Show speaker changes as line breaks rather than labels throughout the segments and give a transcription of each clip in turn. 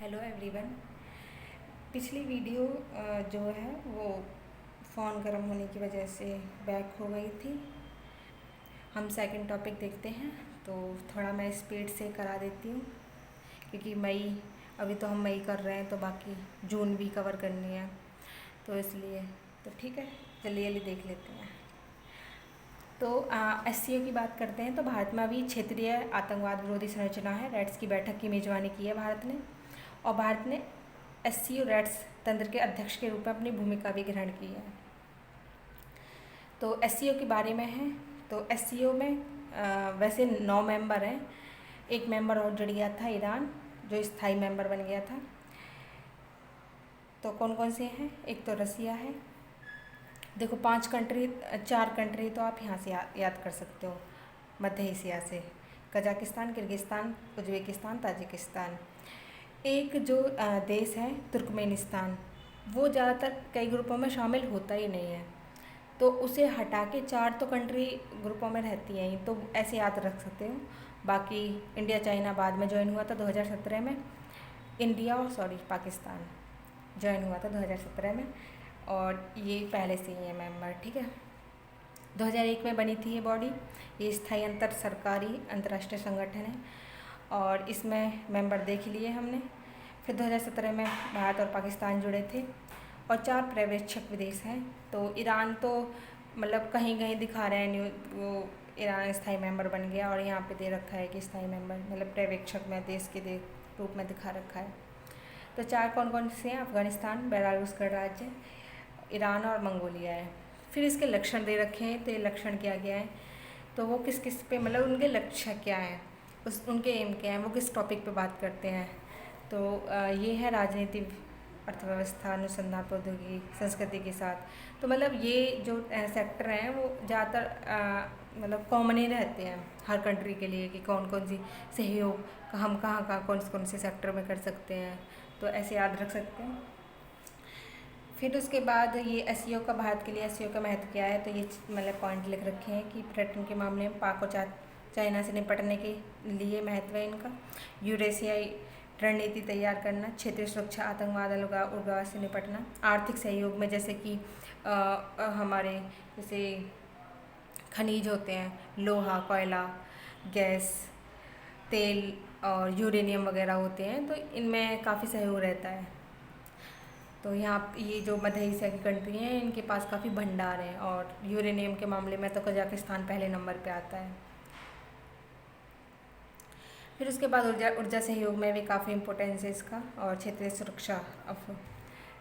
Hello everyone. पिछली video जो है वो फ़ोन गर्म होने की वजह से बैक हो गई थी। हम सेकंड टॉपिक देखते हैं, तो थोड़ा मैं स्पीड से करा देती हूँ क्योंकि अभी तो हम मई कर रहे हैं, तो बाकी जून भी कवर करनी है, तो इसलिए तो ठीक है, जल्दी जल्दी देख लेते हैं। तो SCO की बात करते हैं। तो भारत में अभी क्षेत्रीय आतंकवाद विरोधी संरचना है रैट्स की बैठक की मेज़बानी की है भारत ने, और भारत ने SCO रैट्स तंत्र के अध्यक्ष के रूप में अपनी भूमिका भी ग्रहण की है। तो SCO के बारे में है, तो SCO में वैसे 9 मेंबर हैं। एक मेंबर और जुड़ गया था, ईरान, जो स्थायी मेंबर बन गया था। तो कौन कौन से हैं? एक तो रसिया है। देखो 4 कंट्री तो आप यहाँ से याद कर सकते हो मध्य एशिया से: कजाकिस्तान, किर्गिस्तान, उज्बेकिस्तान, ताजिकिस्तान। एक जो देश है तुर्कमेनिस्तान, वो ज़्यादातर कई ग्रुपों में शामिल होता ही नहीं है, तो उसे हटा के 4 तो कंट्री ग्रुपों में रहती हैं, तो ऐसे याद रख सकते हो। बाकी इंडिया चाइना बाद में ज्वाइन हुआ था 2017 में। पाकिस्तान ज्वाइन हुआ था 2017 में, और ये पहले से ही है मेंबर, ठीक है। 2001 में बनी थी ये बॉडी। ये स्थायी अंतर सरकारी अंतर्राष्ट्रीय संगठन है, और इसमें मेंबर देख लिए हमने। फिर 2017 में भारत और पाकिस्तान जुड़े थे, और 4 पर्यवेक्षक विदेश हैं। तो ईरान तो मतलब कहीं कहीं दिखा रहे हैं वो ईरान स्थायी मेंबर बन गया, और यहाँ पे दे रखा है कि स्थायी मेंबर मतलब पर्यवेक्षक में देश के रूप में दिखा रखा है। तो 4 कौन कौन से हैं? अफगानिस्तान, बेलारूस गणराज्य, ईरान और मंगोलिया है। फिर इसके लक्षण दे रखे हैं, तो ये लक्षण क्या क्या है, तो वो किस किस पे मतलब उनके लक्ष्य क्या हैं, उनके एम क्या हैं, वो किस टॉपिक पे बात करते हैं। तो ये है राजनीति, अर्थव्यवस्था, अनुसंधान, प्रौद्योगिकी, संस्कृति के साथ। तो मतलब ये जो सेक्टर हैं वो ज़्यादातर मतलब कॉमन ही रहते हैं हर कंट्री के लिए, कि कौन कौन सी सहयोग हम कहाँ कौन कौन से सेक्टर में कर सकते हैं, तो ऐसे याद रख सकते हैं। फिर उसके बाद ये SCO का भारत के लिए SCO का महत्व क्या है, तो ये मतलब पॉइंट लिख रखे हैं कि पर्यटन के मामले में पाक और चाइना से निपटने के लिए महत्व है इनका। यूरेशियाई रणनीति तैयार करना, क्षेत्रीय सुरक्षा, आतंकवाद, उग्रवाद से निपटना, आर्थिक सहयोग में जैसे कि हमारे जैसे खनिज होते हैं, लोहा, कोयला, गैस, तेल और यूरेनियम वगैरह होते हैं, तो इनमें काफ़ी सहयोग रहता है। तो यहाँ ये जो मध्य एशिया की कंट्री हैं, इनके पास काफ़ी भंडार हैं, और यूरेनियम के मामले में तो कजाकिस्तान पहले नंबर पे आता है। फिर उसके बाद ऊर्जा सहयोग में भी काफ़ी इम्पोर्टेंस है इसका, और क्षेत्रीय सुरक्षा।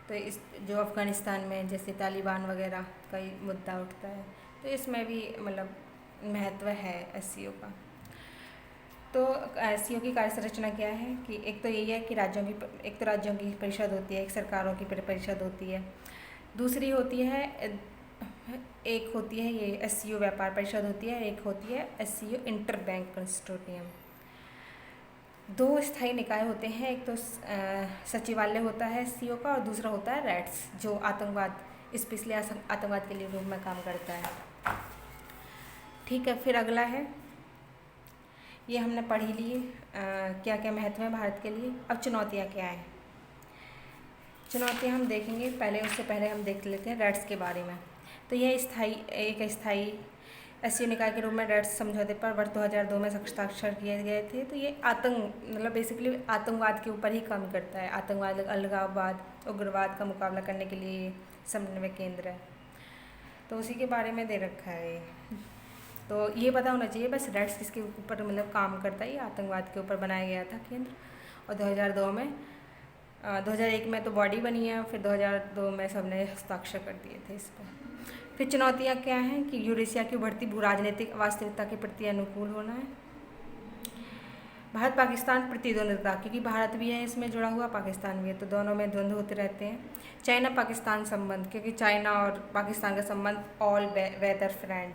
तो इस जो अफ़गानिस्तान में जैसे तालिबान वगैरह का मुद्दा उठता है, तो इसमें भी मतलब महत्व है SCO का। तो SCO की कार्य संरचना क्या है कि एक तो यही है कि राज्यों की परिषद होती है, एक सरकारों की परिषद होती है, दूसरी होती है एक होती है ये SCO व्यापार परिषद होती है, एक होती है SCO इंटर बैंक कंसोर्टियम। 2 स्थायी निकाय होते हैं, एक तो सचिवालय होता है SCO का, और दूसरा होता है रैट्स, जो स्पेशली आतंकवाद के लिए रूप में काम करता है, ठीक है। फिर अगला है, ये हमने पढ़ ही लिए क्या क्या महत्व है भारत के लिए। अब चुनौतियाँ क्या हैं, चुनौतियाँ हम देखेंगे, उससे पहले हम देख लेते हैं रैट्स के बारे में। तो यह एक स्थायी SCO निकाय के रूप में रैट्स समझौते पर वर्ष 2002 में हस्ताक्षर किए गए थे। तो ये मतलब बेसिकली आतंकवाद के ऊपर ही काम करता है। आतंकवाद, अलगाववाद, उग्रवाद का मुकाबला करने के लिए समन्वय केंद्र है, तो उसी के बारे में दे रखा है। तो ये पता होना चाहिए बस रैट्स किसके ऊपर मतलब काम करता है। ये आतंकवाद के ऊपर बनाया गया था केंद्र, और 2001 में तो बॉडी बनी है, फिर 2002 में सबने हस्ताक्षर कर दिए थे इस पर। फिर चुनौतियाँ क्या हैं कि यूरेशिया की बढ़ती भू राजनीतिक वास्तविकता के प्रति अनुकूल होना है। भारत पाकिस्तान प्रतिद्वंद्विता, क्योंकि भारत भी है इसमें जुड़ा हुआ, पाकिस्तान भी है, तो दोनों में द्वंद्व होते रहते हैं। चाइना पाकिस्तान संबंध, क्योंकि चाइना और पाकिस्तान का संबंध ऑल वेदर फ्रेंड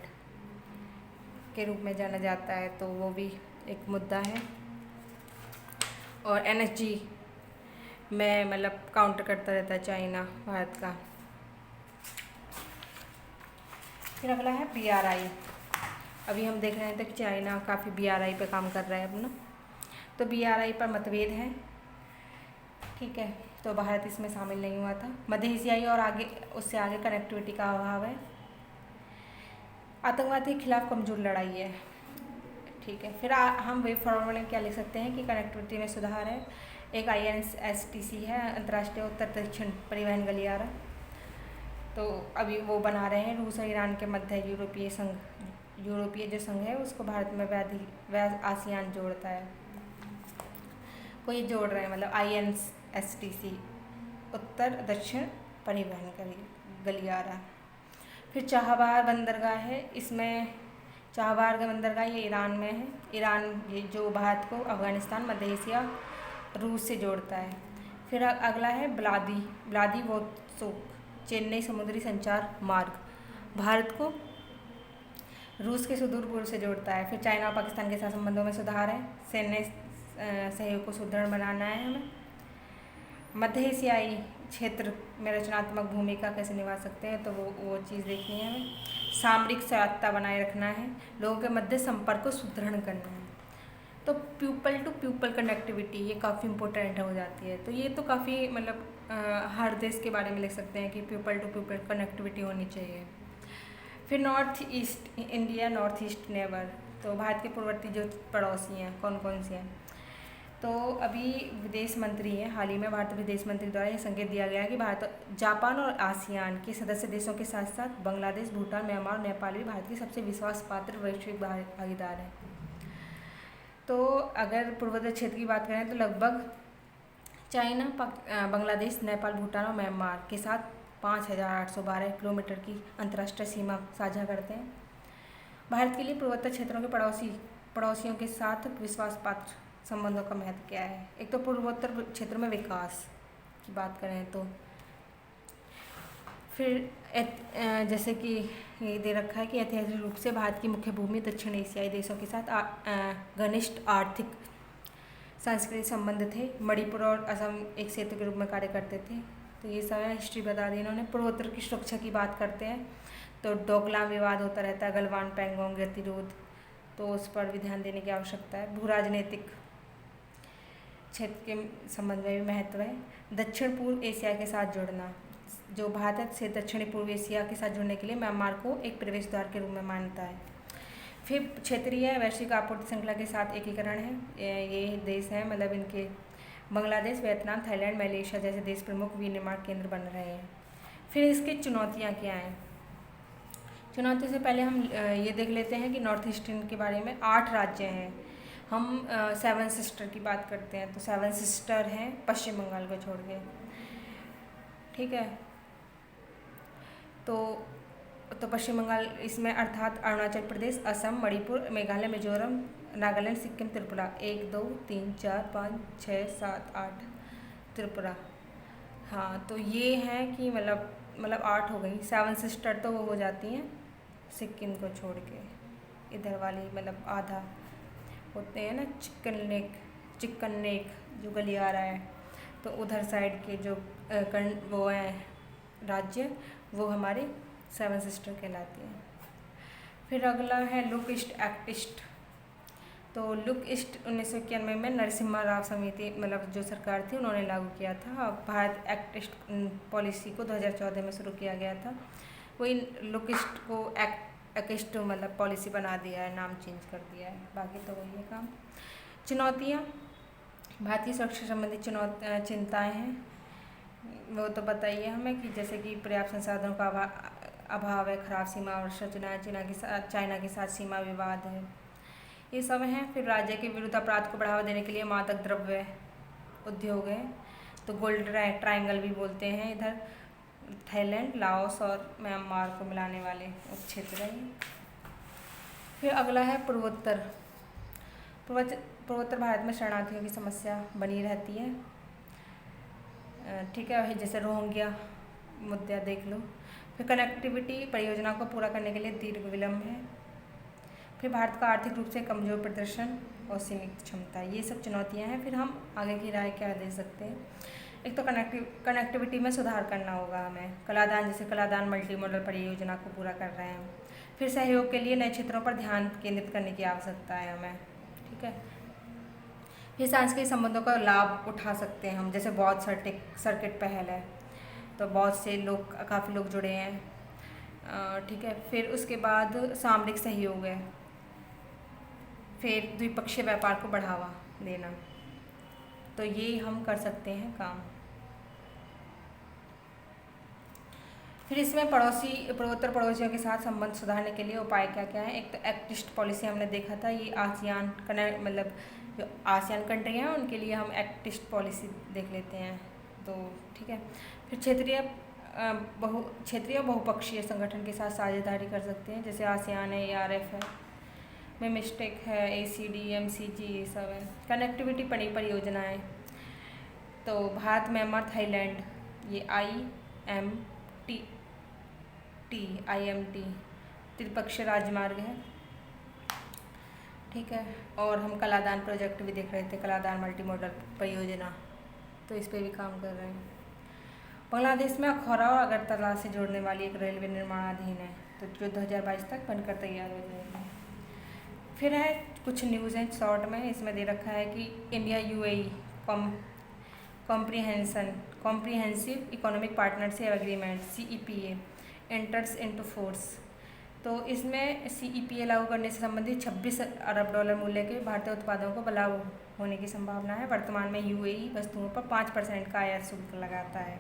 के रूप में जाना जाता है, तो वो भी एक मुद्दा है। और NSG में मतलब काउंटर करता रहता है चाइना भारत का। फिर अगला है BRI। अभी हम देख रहे थे कि चाइना काफ़ी BRI पे काम कर रहा है अपना, तो BRI पर मतभेद है। ठीक है, तो भारत इसमें शामिल नहीं हुआ था। मध्य एशियाई और आगे उससे आगे कनेक्टिविटी का अभाव है। आतंकवाद के खिलाफ कमजोर लड़ाई है। ठीक है, फिर हम वे फॉरवर्ड में क्या लिख सकते हैं कि कनेक्टिविटी में सुधार है। एक INSTC है, अंतर्राष्ट्रीय उत्तर दक्षिण परिवहन गलियारा, तो अभी वो बना रहे हैं रूस और ईरान के मध्य। यूरोपीय जो संघ है उसको भारत में आसियान जोड़ता है, कोई जोड़ रहे हैं, मतलब INSTC उत्तर दक्षिण परिवहन गलियारा। फिर चाबहार बंदरगाह है, इसमें चाबहार का बंदरगाह ये ईरान में है। ईरान ये जो भारत को अफगानिस्तान, मध्य एशिया, रूस से जोड़ता है। फिर अगला है व्लादिवोस्तोक, चेन्नई समुद्री संचार मार्ग, भारत को रूस के सुदूर पूर्व से जोड़ता है। फिर चाइना और पाकिस्तान के साथ संबंधों में सुधार है, सैन्य सहयोग को सुदृढ़ बनाना है हमें। मध्य एशियाई क्षेत्र में रचनात्मक भूमिका कैसे निभा सकते हैं, तो वो चीज़ देखनी है हमें। सामरिक स्वायत्तता बनाए रखना है, लोगों के मध्य संपर्क को सुदृढ़ करना है। तो पीपल टू पीपल कनेक्टिविटी ये काफ़ी इंपॉर्टेंट हो जाती है। तो ये तो काफ़ी मतलब हर देश के बारे में लिख सकते हैं कि पीपल टू पीपल कनेक्टिविटी होनी चाहिए। फिर north east India, north east neighbour, तो भारत के पूर्ववर्ती जो पड़ोसी हैं कौन कौन से हैं, तो अभी विदेश मंत्री हैं, हाल ही में भारतीय विदेश मंत्री द्वारा यह संकेत दिया गया है कि भारत, जापान और आसियान के सदस्य देशों के साथ साथ बांग्लादेश, भूटान, म्यांमार और नेपाल भी भारत के सबसे विश्वास पात्र वैश्विक भागीदार हैं। तो अगर पूर्वोत्तर क्षेत्र की बात करें तो लगभग चाइना, बांग्लादेश, नेपाल, भूटान और म्यांमार के साथ 5,812 किलोमीटर की अंतर्राष्ट्रीय सीमा साझा करते हैं। भारत के लिए पूर्वोत्तर क्षेत्रों के पड़ोसियों के साथ विश्वास पात्र संबंधों का महत्व क्या है। एक तो पूर्वोत्तर क्षेत्र में विकास की बात करें तो फिर जैसे कि ये दे रखा है कि ऐतिहासिक रूप से भारत की मुख्य भूमि दक्षिण एशियाई देशों के साथ घनिष्ठ आर्थिक सांस्कृतिक संबंध थे। मणिपुर और असम एक सेतु के रूप में कार्य करते थे। तो ये सब हिस्ट्री बता दी इन्होंने। पूर्वोत्तर की सुरक्षा की बात करते हैं तो डोकलाम विवाद होता रहता है, गलवान पैंगोंग गतिरोध, तो उस पर भी ध्यान देने की आवश्यकता है। भू राजनीतिक क्षेत्र के संबंध में भी महत्व है। दक्षिण पूर्व एशिया के साथ जुड़ना, जो भारत से दक्षिणी पूर्व एशिया के साथ जुड़ने के लिए म्यांमार को एक प्रवेश द्वार के रूप में मानता है। फिर क्षेत्रीय वैश्विक आपूर्ति श्रृंखला के साथ एकीकरण है। ये देश हैं, मतलब इनके बांग्लादेश, वियतनाम, थाईलैंड, मलेशिया जैसे देश प्रमुख विनिर्माण केंद्र बन रहे हैं। फिर इसकी चुनौतियाँ क्या हैं। चुनौतियों से पहले हम ये देख लेते हैं कि नॉर्थ ईस्टर्न के बारे में। 8 राज्य हैं। हम 7 सिस्टर की बात करते हैं तो 7 सिस्टर हैं पश्चिम बंगाल को छोड़ के, ठीक है। तो पश्चिम बंगाल इसमें अर्थात अरुणाचल प्रदेश, असम, मणिपुर, मेघालय, मिजोरम, नागालैंड, सिक्किम, त्रिपुरा। 1 2 3 4 5 6 7 8 त्रिपुरा। हाँ, तो ये हैं कि मतलब 8 हो गई। 7 सिस्टर तो वो हो जाती हैं सिक्किम को छोड़ के, इधर वाली मतलब आधा होते हैं ना, चिकन नेक जो गलियारा है, तो उधर साइड के जो वो हैं राज्य, वो हमारे 7 सिस्टर कहलाती हैं। फिर अगला है लुक ईस्ट एक्ट ईस्ट। तो लुक ईस्ट 1991 में नरसिम्हा राव समिति मतलब जो सरकार थी उन्होंने लागू किया था। भारत एक्ट ईस्ट पॉलिसी को 2014 में शुरू किया गया था। वही लुक ईस्ट को एक्ट ईस्ट मतलब पॉलिसी बना दिया है, नाम चेंज कर दिया है, बाकी तो वही है काम। चुनौतियाँ, भारतीय सुरक्षा संबंधी चिंताएँ हैं, वो तो बताइए हमें कि जैसे कि पर्याप्त संसाधनों का अभाव है, खराब सीमा और संरचना, चाइना के साथ सीमा विवाद है, ये सब हैं। फिर राज्य के विरुद्ध अपराध को बढ़ावा देने के लिए मादक द्रव्य उद्योग है, तो गोल्ड ट्रायंगल भी बोलते हैं इधर, थाईलैंड, लाओस और म्यांमार को मिलाने वाले क्षेत्र है। फिर अगला है पूर्वोत्तर भारत में शरणार्थियों की समस्या बनी रहती है, ठीक है, जैसे रोहिंग्या मुद्दा देख लो। फिर कनेक्टिविटी परियोजना को पूरा करने के लिए दीर्घ विलंब है। फिर भारत का आर्थिक रूप से कमजोर प्रदर्शन और सीमित क्षमता, ये सब चुनौतियां हैं। फिर हम आगे की राय क्या दे सकते हैं। एक तो कनेक्टिविटी में सुधार करना होगा हमें। जैसे कलादान मल्टी मॉडल परियोजना को पूरा कर रहे हैं। फिर सहयोग के लिए नए क्षेत्रों पर ध्यान केंद्रित करने की आवश्यकता है हमें, ठीक है। फिर सांस्कृतिक संबंधों का लाभ उठा सकते हैं हम, जैसे बौद्ध सर्किट पहल है, तो बहुत से लोग, काफ़ी लोग जुड़े हैं। ठीक है। फिर उसके बाद सामरिक सहयोग है, फिर द्विपक्षीय व्यापार को बढ़ावा देना, तो ये हम कर सकते हैं काम। फिर इसमें पूर्वोत्तर पड़ोसियों के साथ संबंध सुधारने के लिए उपाय क्या क्या है। एक तो एक्ट ईस्ट पॉलिसी हमने देखा था, ये आसियान मतलब जो आसियान कंट्री हैं उनके लिए हम एक्ट ईस्ट पॉलिसी देख लेते हैं, तो ठीक है। फिर क्षेत्रीय बहुपक्षीय संगठन के साथ साझेदारी कर सकते हैं, जैसे आसियान है, ARF है, मिस्टेक है, ACD, MCG, ये सब है। कनेक्टिविटी परियोजनाएँ, तो भारत, म्यांमार, थाईलैंड, ये IMT त्रिपक्षीय राजमार्ग है, ठीक है। और हम कलादान प्रोजेक्ट भी देख रहे थे, कलादान मल्टी मॉडल परियोजना, तो इस पे भी काम कर रहे हैं। बांग्लादेश में अखौरा और अगरतला से जोड़ने वाली एक रेलवे निर्माणाधीन है, तो जो 2022 तक बनकर तैयार हो जाएगी। फिर है कुछ न्यूज़ हैं शॉर्ट में, इसमें दे रखा है कि India UAE comprehensive economic partnership agreement CEPA enters into force, तो इसमें CEPA लागू करने से संबंधित 26 अरब डॉलर मूल्य के भारतीय उत्पादों को लाभ होने की संभावना है। वर्तमान में UAE वस्तुओं पर 5% का आयात शुल्क लगाता है।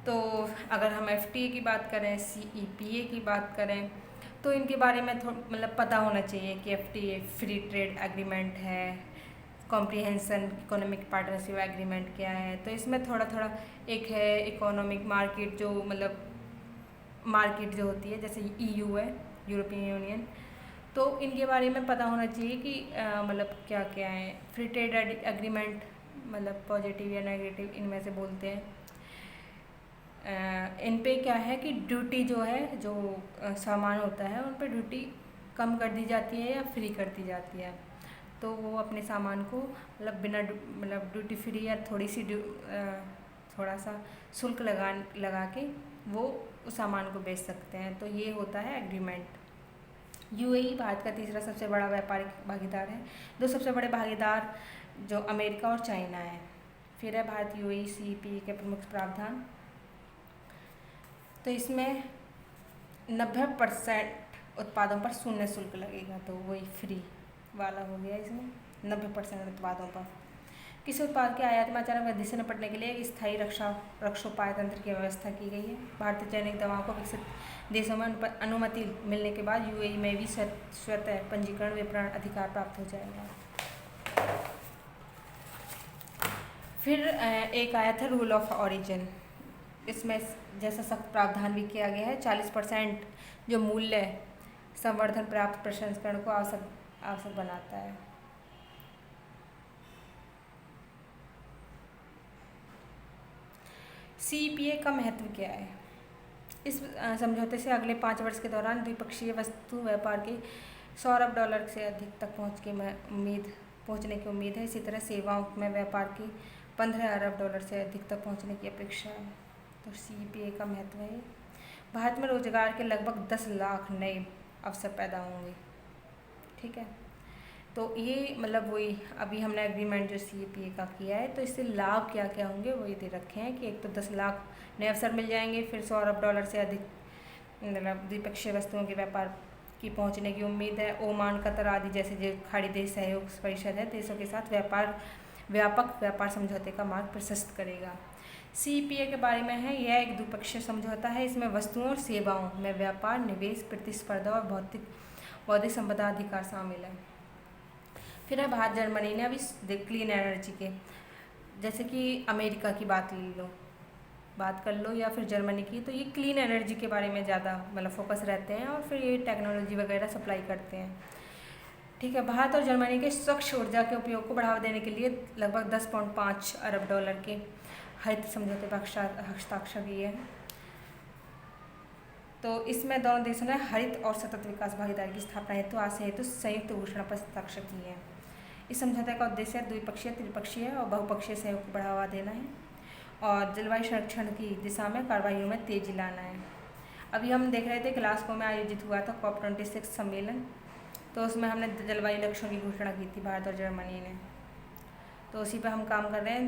तो अगर हम FTA की बात करें, CEPA की बात करें, तो इनके बारे में मतलब पता होना चाहिए कि FTA फ्री ट्रेड एग्रीमेंट है, कॉम्प्रिहेंशन इकोनॉमिक पार्टनरशिप एग्रीमेंट क्या है। तो इसमें थोड़ा एक है इकोनॉमिक मार्केट, जो मतलब मार्केट जो होती है, जैसे EU है, यूरोपियन यूनियन, तो इनके बारे में पता होना चाहिए कि मतलब क्या क्या है। फ्री ट्रेड एग्रीमेंट मतलब पॉजिटिव या नेगेटिव, इनमें से बोलते हैं। इन पे क्या है कि ड्यूटी जो है, जो सामान होता है उन पे ड्यूटी कम कर दी जाती है या फ्री कर दी जाती है, तो वो अपने सामान को मतलब बिना मतलब ड्यूटी फ्री या थोड़ा सा शुल्क लगा के वो उस सामान को बेच सकते हैं, तो ये होता है एग्रीमेंट। UAE भारत का तीसरा सबसे बड़ा व्यापारिक भागीदार है। दो सबसे बड़े भागीदार जो अमेरिका और चाइना है। फिर है भारत UAE CEPA के प्रमुख प्रावधान, तो इसमें 90% उत्पादों पर शून्य शुल्क लगेगा, तो वही फ्री वाला हो गया। इसमें 90% उत्पादों पर किसी उत्पाद के आयात में अचानक वृद्धि से निपटने के लिए एक स्थायी रक्षोपाय तंत्र की व्यवस्था की गई है। भारतीय जैविक दवाओं को विकसित देशों में अनुमति मिलने के बाद UAE में भी स्वतः पंजीकरण विपणन अधिकार प्राप्त हो जाएगा। फिर एक आया था रूल ऑफ ऑरिजिन, इसमें जैसा सख्त प्रावधान भी किया गया है। 40% जो मूल्य संवर्धन प्राप्त प्रसंस्करण को आवश्यक बनाता है। CEPA का महत्व क्या है? इस समझौते से अगले 5 वर्ष के दौरान द्विपक्षीय वस्तु व्यापार के 100 अरब डॉलर से अधिक तक पहुंचने की उम्मीद है। इसी तरह सेवाओं में व्यापार के 15 अरब डॉलर से अधिक तक पहुंचने की अपेक्षा है। तो CEPA का महत्व है। भारत में रोजगार के लगभग 10 लाख नए अवसर पैदा होंगे, ठीक है। तो ये मतलब वही अभी हमने एग्रीमेंट जो CEPA का किया है, तो इससे लाभ क्या क्या होंगे वही दे रखे हैं कि एक तो 10 लाख नए अवसर मिल जाएंगे, फिर 100 अरब डॉलर से अधिक मतलब द्विपक्षीय वस्तुओं के व्यापार की पहुंचने की उम्मीद है। ओमान, कतर आदि जैसे जो खाड़ी देश सहयोग परिषद है, देशों के साथ व्यापक व्यापार समझौते का मार्ग प्रशस्त करेगा। CEPA के बारे में है, यह एक द्विपक्षीय समझौता है। इसमें वस्तुओं और सेवाओं में व्यापार, निवेश, प्रतिस्पर्धा और बौद्धिक संपदा अधिकार शामिल है। फिर है भारत जर्मनी ने अभी क्लीन एनर्जी के, जैसे कि अमेरिका की बात कर लो या फिर जर्मनी की, तो ये क्लीन एनर्जी के बारे में ज़्यादा मतलब फोकस रहते हैं और फिर ये टेक्नोलॉजी वगैरह सप्लाई करते हैं, ठीक है। भारत और जर्मनी के स्वच्छ ऊर्जा के उपयोग को बढ़ावा देने के लिए लगभग 10.5 अरब डॉलर के हरित समझौते पर हस्ताक्षर किए हैं। तो इसमें दोनों देशों ने हरित और सतत विकास भागीदारी की स्थापना हेतु संयुक्त घोषणा पर हस्ताक्षर किए हैं। इस समझौते का उद्देश्य द्विपक्षीय, त्रिपक्षीय और बहुपक्षीय सहयोग को बढ़ावा देना है और जलवायु संरक्षण की दिशा में कार्रवाइयों में तेजी लाना है। अभी हम देख रहे थे ग्लासगो में आयोजित हुआ था COP26 सम्मेलन, तो उसमें हमने जलवायु लक्ष्यों की घोषणा की थी भारत और जर्मनी ने। तो उसी पर हम काम कर रहे हैं।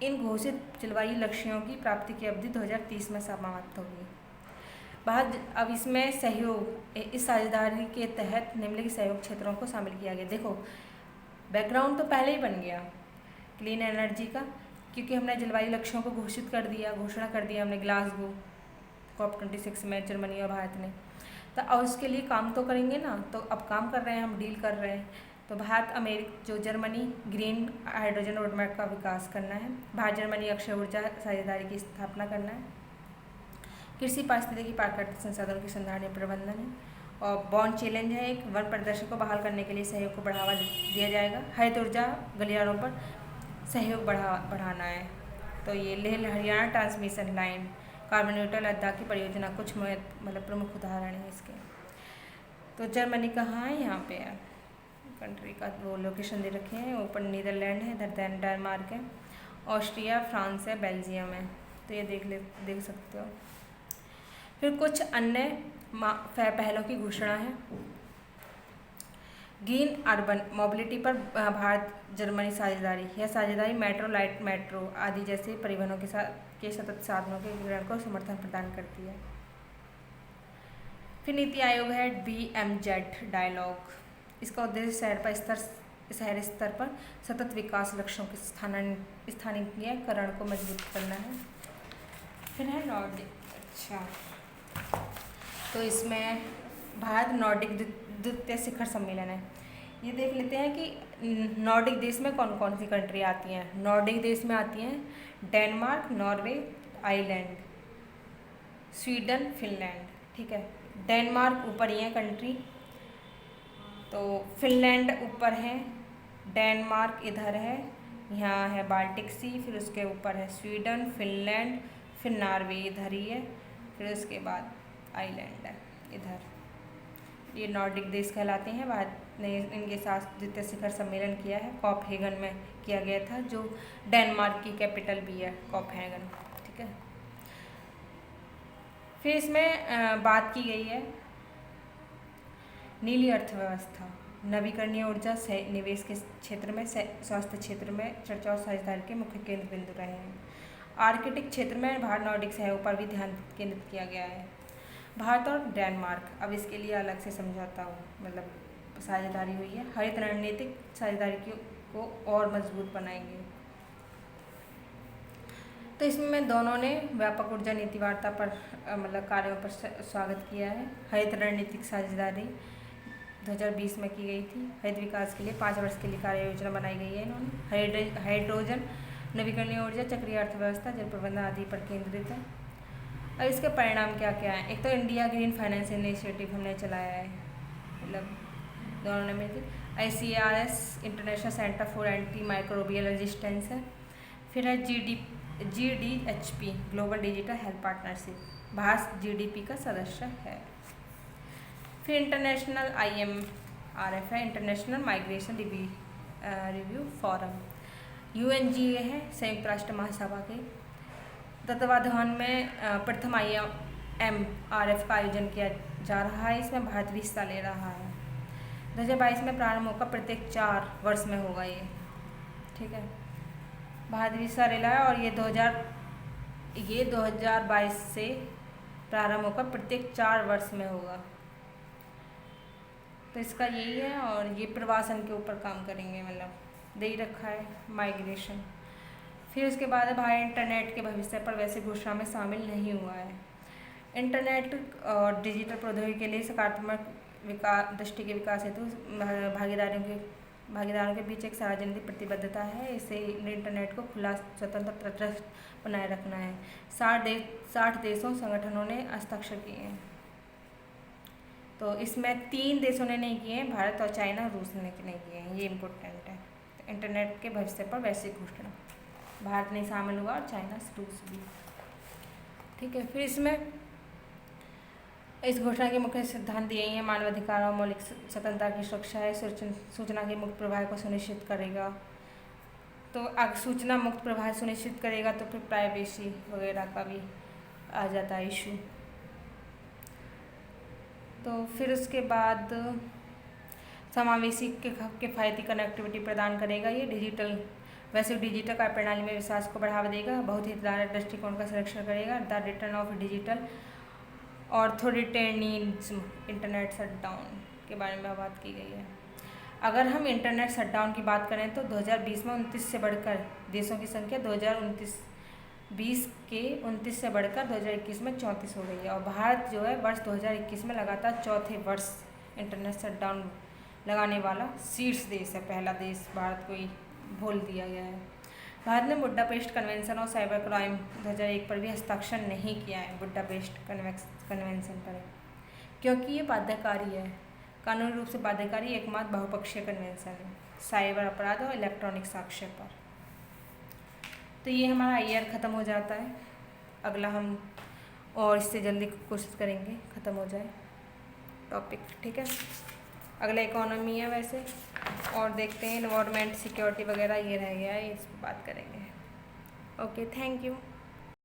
इन घोषित जलवायु लक्ष्यों की प्राप्ति की अवधि 2030 में समाप्त होगी। अब इसमें सहयोग, इस साझेदारी के तहत निम्नलिखित सहयोग क्षेत्रों को शामिल किया गया। देखो बैकग्राउंड तो पहले ही बन गया क्लीन एनर्जी का, क्योंकि हमने जलवायु लक्ष्यों को घोषणा कर दिया हमने ग्लासगो COP26 में जर्मनी और भारत ने। तो अब उसके लिए काम तो करेंगे ना, तो अब काम कर रहे हैं, हम डील कर रहे हैं। तो भारत जो जर्मनी ग्रीन हाइड्रोजन रोडमैप का विकास करना है, भारत जर्मनी अक्षय ऊर्जा साझेदारी की स्थापना करना है, कृषि पारिस्थितिकी प्राकृतिक संसाधनों की संधारण या प्रबंधन है, और बॉन्ड चैलेंज है एक, वन परिदृश्य को बहाल करने के लिए सहयोग को बढ़ावा दिया जाएगा, हरित ऊर्जा गलियारों पर सहयोग बढ़ाना है। तो ये Leh Haryana transmission line, carbon neutral Ladakh की परियोजना कुछ मतलब प्रमुख उदाहरण है इसके। तो जर्मनी कहाँ है, यहाँ पे है, कंट्री का वो लोकेशन दे रखे हैं, ऊपर नीदरलैंड है, इधर डेनमार्क है, ऑस्ट्रिया, फ्रांस है, बेल्जियम है। तो ये देख सकते हो। फिर कुछ अन्य पहलों की घोषणा है। ग्रीन अर्बन मोबिलिटी पर भारत जर्मनी साझेदारी। यह साझेदारी मेट्रो, लाइट मेट्रो आदि जैसे परिवहनों के सतत साधनों के वितरण को समर्थन प्रदान करती है। फिर नीति आयोग है BMZ डायलॉग। इसका उद्देश्य शहरी स्तर पर सतत विकास लक्ष्यों के स्थानीयकरण को मजबूत करना है। फिर है नॉर्डिक। अच्छा, तो इसमें भारत नॉर्डिक द्वितीय शिखर सम्मेलन है। ये देख लेते हैं कि नॉर्डिक देश में कौन कौन सी कंट्री आती हैं। नॉर्डिक देश में आती हैं Denmark, Norway, island, Sweden, Finland. ठीक है, डेनमार्क ऊपर ही है कंट्री, तो फिनलैंड ऊपर है, डेनमार्क इधर है, यहाँ है बाल्टिक सी, फिर उसके ऊपर है स्वीडन, फिनलैंड, फिर नॉर्वे इधर ही है, फिर उसके बाद आइलैंड है इधर। ये नॉर्डिक देश कहलाते हैं। भारत ने इनके साथ द्वितीय शिखर सम्मेलन किया है, कोपेनहेगन में किया गया था, जो डेनमार्क की कैपिटल भी है, कोपेनहेगन। ठीक है, फिर इसमें बात की गई है नीली अर्थव्यवस्था, नवीकरणीय ऊर्जा, निवेश के क्षेत्र में, स्वास्थ्य क्षेत्र में चर्चा और साझेदारी के मुख्य केंद्र बिंदु रहे हैं। आर्कटिक क्षेत्र में भारत नॉर्डिक सहयोग पर भी ध्यान केंद्रित किया गया है। भारत और डेनमार्क, अब इसके लिए अलग से समझौता मतलब साझेदारी हुई है। हरित रणनीतिक साझेदारी को और मजबूत बनाएंगे। तो इसमें दोनों ने व्यापक ऊर्जा नीति वार्ता पर मतलब कार्यों पर स्वागत किया है। हरित रणनीतिक साझेदारी 2020 में की गई थी। हरित विकास के लिए 5 वर्ष के लिए कार्य योजना बनाई गई है इन्होंने। हाइड्रोजन, नवीकरणीय ऊर्जा, चक्रीय अर्थव्यवस्था, जल प्रबंधन आदि पर केंद्रित है। अब इसके परिणाम क्या क्या हैं। एक तो इंडिया ग्रीन फाइनेंस इनिशिएटिव हमने चलाया है, मतलब दोनों ने मिलकर। ICRS international centre for anti microbial resistance है। फिर है GDHP global digital health partnership, Bharat GDP का सदस्य है। फिर इंटरनेशनल IMRF है, international migration review forum. UNGA है, संयुक्त राष्ट्र महासभा के तत्वाधान में प्रथम IMRF का आयोजन किया जा रहा है। इसमें भारत भी हिस्सा ले रहा है। 2022 में प्रारंभ होकर प्रत्येक 4 वर्ष में होगा ये। ठीक है, भारत भी हिस्सा ले रहा है, और ये 2022 से प्रारंभ होकर प्रत्येक 4 वर्ष में होगा। तो इसका यही है, और ये प्रवासन के ऊपर काम करेंगे, मतलब दे ही रखा है माइग्रेशन। फिर उसके बाद भारत इंटरनेट के भविष्य पर वैसे घोषणा में शामिल नहीं हुआ है। इंटरनेट और डिजिटल प्रौद्योगिकी के लिए सकारात्मक दृष्टि के विकास हेतु भागीदारों के बीच एक सार्वजनिक प्रतिबद्धता है। इससे इंटरनेट को खुला, स्वतंत्र, तटस्थ बनाए रखना है। 60 देशों संगठनों ने हस्ताक्षर किए हैं। तो इसमें 3 देशों ने नहीं किए हैं, भारत और चाइना, रूस ने नहीं किए हैं। ये इम्पोर्टेंट है। तो इंटरनेट के भविष्य पर वैश्विक घोषणा, भारत नहीं शामिल हुआ और चाइना, रूस भी। ठीक है, फिर इसमें इस घोषणा के मुख्य सिद्धांत यही हैं। मानवाधिकार और मौलिक स्वतंत्रता की सुरक्षा है, सूचना के मुक्त प्रवाह को सुनिश्चित करेगा। तो अगर सूचना मुक्त प्रवाह सुनिश्चित करेगा तो फिर प्राइवेसी वगैरह का भी आ जाता है इशू। तो फिर उसके बाद समावेशी किफ़ायती कनेक्टिविटी प्रदान करेगा। ये डिजिटल वैश्विक डिजिटल कार्य प्रणाली में विश्वास को बढ़ावा देगा। बहुत हितधारक दृष्टिकोण का संरक्षण करेगा। The return of digital authoritarianism, internet shutdown के बारे में बात की गई है। अगर हम इंटरनेट शटडाउन की बात करें तो 2020 में 29 से बढ़कर देशों की संख्या 2020 के 29 से बढ़कर 2021 में 34 हो गई है। और भारत जो है वर्ष 2021 में लगातार चौथे वर्ष इंटरनेट शटडाउन लगाने वाला शीर्ष देश है। पहला देश भारत को ही बोल दिया गया है। भारत ने बुडापेस्ट कन्वेंशन और साइबर क्राइम 2001 पर भी हस्ताक्षर नहीं किया है। बुडापेस्ट कन्वेंशन पर, क्योंकि ये बाध्यकारी है, कानूनी रूप से बाध्यकारी एकमात्र बहुपक्षीय कन्वेंशन है साइबर अपराध और इलेक्ट्रॉनिक साक्ष्य पर। तो ये हमारा ईयर ख़त्म हो जाता है। अगला हम और इससे जल्दी कोशिश करेंगे ख़त्म हो जाए टॉपिक, ठीक है। अगला इकोनॉमी है वैसे, और देखते हैं एनवायरनमेंट, सिक्योरिटी वगैरह ये रह गया है, इस पर बात करेंगे। Okay, thank you.